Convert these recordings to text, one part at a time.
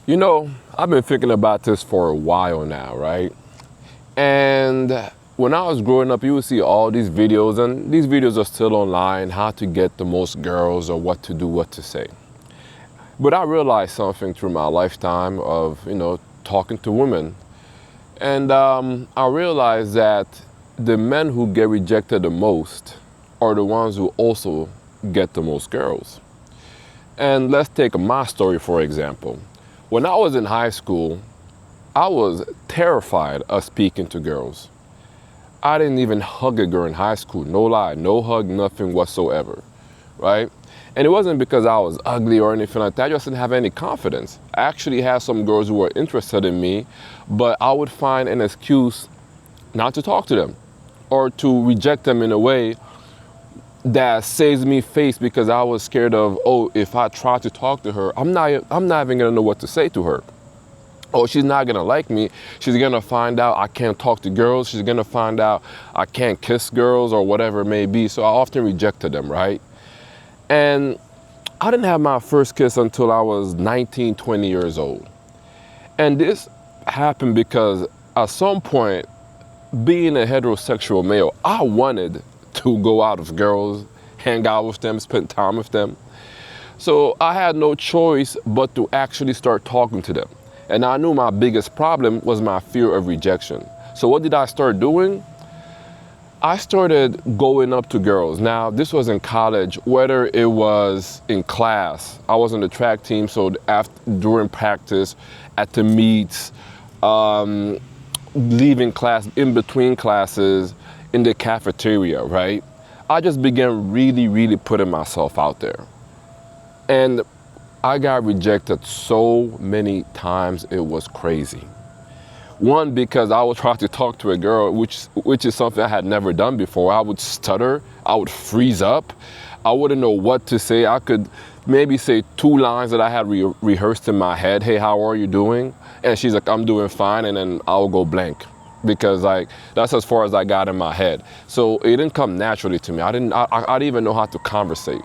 You know, I've been thinking about this for a while now, right? And when I was growing up, you would see all these videos, and these videos are still online, how to get the most girls or what to do, what to say. But I realized something through my lifetime of, talking to women. And I realized that the men who get rejected the most are the ones who also get the most girls. And let's take my story, for example. When I was in high school, I was terrified of speaking to girls. I didn't even hug a girl in high school, no lie, no hug, nothing whatsoever, right? And it wasn't because I was ugly or anything like that, I just didn't have any confidence. I actually had some girls who were interested in me, but I would find an excuse not to talk to them or to reject them in a way that saves me face because I was scared of, oh, if I try to talk to her, I'm not even gonna know what to say to her. Oh, she's not gonna like me. She's gonna find out I can't talk to girls. She's gonna find out I can't kiss girls or whatever it may be. So I often rejected them, right? And I didn't have my first kiss until I was 19, 20 years old. And this happened because at some point, being a heterosexual male, I wanted to go out with girls, hang out with them, spend time with them. So I had no choice but to actually start talking to them. And I knew my biggest problem was my fear of rejection. So what did I start doing? I started going up to girls. Now, this was in college, whether it was in class. I was on the track team, so during practice, at the meets, leaving class, in between classes, in the cafeteria, right? I just began really putting myself out there. And I got rejected so many times, it was crazy. One, because I would try to talk to a girl, which is something I had never done before. I would stutter, I would freeze up, I wouldn't know what to say. I could maybe say two lines that I had rehearsed in my head. Hey, how are you doing? And she's like, I'm doing fine, and then I'll go blank. Because that's as far as I got in my head. So it didn't come naturally to me. I didn't even know how to conversate.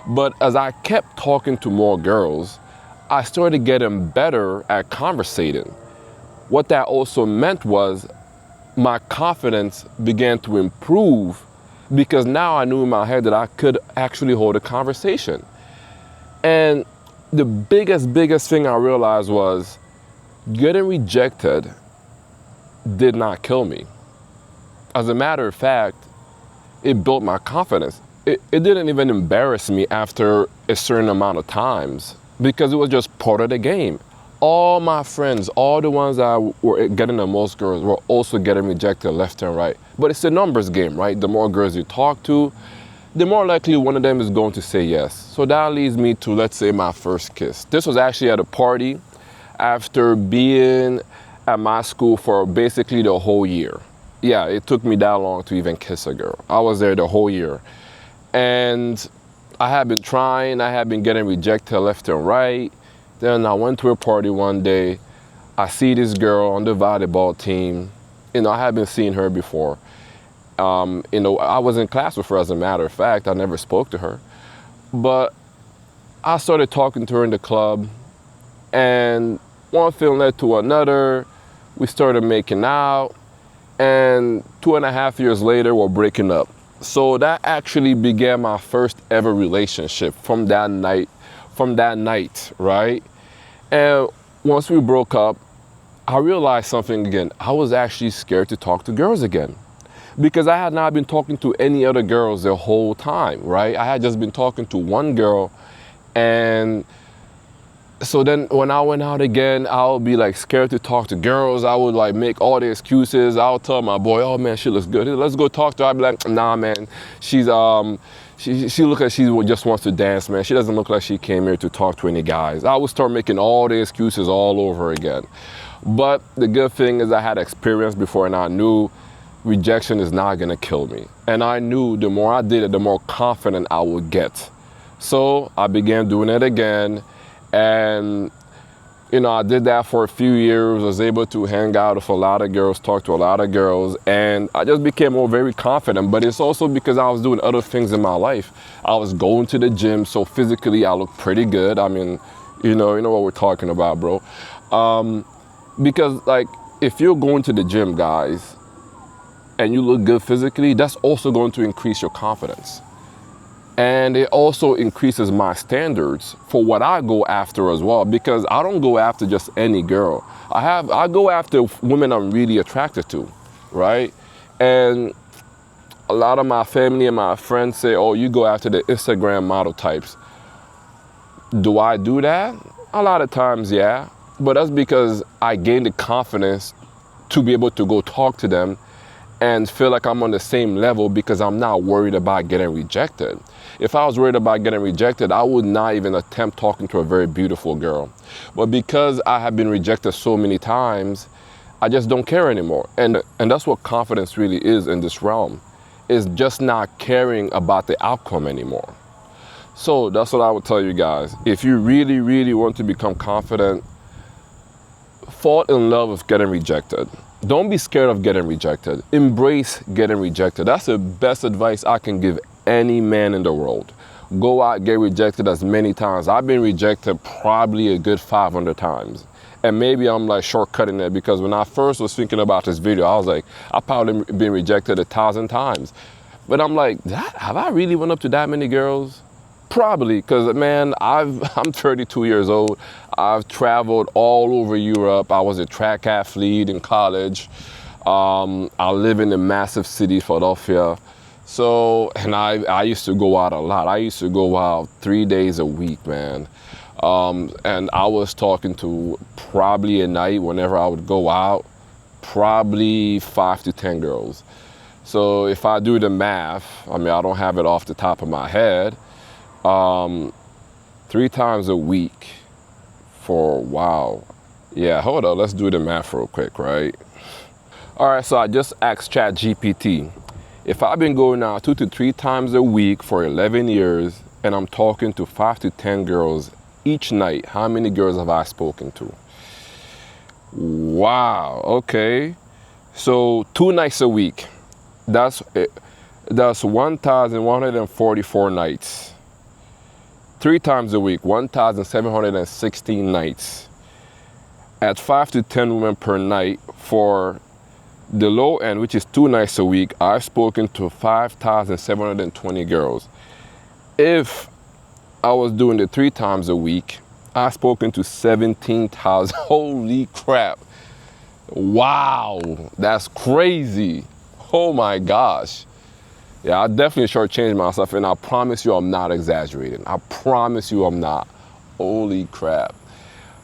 But as I kept talking to more girls, I started getting better at conversating. What that also meant was my confidence began to improve because now I knew in my head that I could actually hold a conversation. And the biggest thing I realized was getting rejected did not kill me. As a matter of fact, it built my confidence. It didn't even embarrass me after a certain amount of times because it was just part of the game. All my friends, all the ones that were getting the most girls were also getting rejected left and right. But it's a numbers game, right? The more girls you talk to, the more likely one of them is going to say yes. So that leads me to, let's say, my first kiss. This was actually at a party after being at my school for basically the whole year. Yeah, it took me that long to even kiss a girl. I was there the whole year. And I had been trying, I had been getting rejected left and right. Then I went to a party one day. I see this girl on the volleyball team. I had been seeing her before. I was in class with her, as a matter of fact. I never spoke to her. But I started talking to her in the club. And one thing led to another. We started making out. And 2.5 years later, we're breaking up. So that actually began my first ever relationship from that night, right? And once we broke up, I realized something again. I was actually scared to talk to girls again because I had not been talking to any other girls the whole time, right? I had just been talking to one girl. And so then when I went out again, I would be scared to talk to girls. I would make all the excuses. I would tell my boy, oh man, she looks good. Let's go talk to her. I'd be like, nah man, she looks like she just wants to dance, man. She doesn't look like she came here to talk to any guys. I would start making all the excuses all over again. But the good thing is I had experience before and I knew rejection is not gonna kill me. And I knew the more I did it, the more confident I would get. So I began doing it again. And, I did that for a few years, was able to hang out with a lot of girls, talk to a lot of girls, and I just became very confident. But it's also because I was doing other things in my life. I was going to the gym, so physically I looked pretty good. I mean, You know what we're talking about, bro. Because like, if you're going to the gym, guys, and you look good physically, that's also going to increase your confidence. And it also increases my standards for what I go after as well, because I don't go after just any girl. I go after women I'm really attracted to, right? And a lot of my family and my friends say, oh, you go after the Instagram model types. Do I do that? A lot of times, yeah. But that's because I gained the confidence to be able to go talk to them and feel like I'm on the same level because I'm not worried about getting rejected. If I was worried about getting rejected, I would not even attempt talking to a very beautiful girl. But because I have been rejected so many times, I just don't care anymore. And that's what confidence really is in this realm, is just not caring about the outcome anymore. So that's what I would tell you guys. If you really, really want to become confident, fall in love with getting rejected. Don't be scared of getting rejected. Embrace getting rejected. That's the best advice I can give any man in the world. Go out, get rejected as many times. I've been rejected probably a good 500 times. And maybe I'm like shortcutting it, because when I first was thinking about this video, I was like, I've probably been rejected 1,000 times. But I'm like, have I really went up to that many girls? Probably, because man, I'm 32 years old. I've traveled all over Europe. I was a track athlete in college. I live in a massive city, Philadelphia. So, and I used to go out a lot. I used to go out 3 days a week, man. And I was talking to, probably a night, whenever I would go out, probably 5 to 10 girls. So if I do the math, I mean, I don't have it off the top of my head, 3 times a week for, wow. Yeah, hold on, let's do the math real quick, right? All right, so I just asked ChatGPT. If I've been going out 2 to 3 times a week for 11 years and I'm talking to 5 to 10 girls each night, how many girls have I spoken to? Wow, okay. So 2 nights a week, that's 1,144 nights. 3 times a week, 1,716 nights. At 5 to 10 women per night, for the low end, which is 2 nights a week, I've spoken to 5,720 girls. If I was doing it 3 times a week, I've spoken to 17,000. Holy crap. Wow, that's crazy. Oh my gosh. Yeah, I definitely shortchanged myself, and I promise you I'm not exaggerating. I promise you I'm not. Holy crap.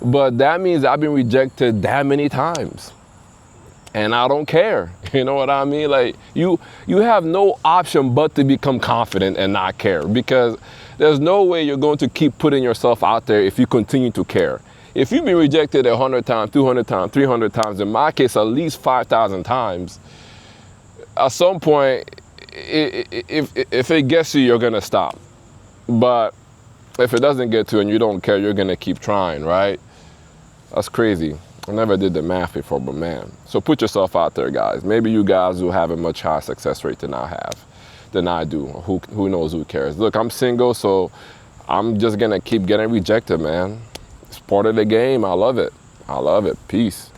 But that means I've been rejected that many times. And I don't care. You know what I mean? Like, you have no option but to become confident and not care, because there's no way you're going to keep putting yourself out there if you continue to care. If you've been rejected 100 times, 200 times, 300 times, in my case, at least 5,000 times, at some point, if it gets you, you're going to stop. But if it doesn't get to you and you don't care, you're going to keep trying, right? That's crazy. I never did the math before, but man. So put yourself out there, guys. Maybe you guys will have a much higher success rate than I do. Who knows, who cares? Look, I'm single, so I'm just going to keep getting rejected, man. It's part of the game. I love it. I love it. Peace.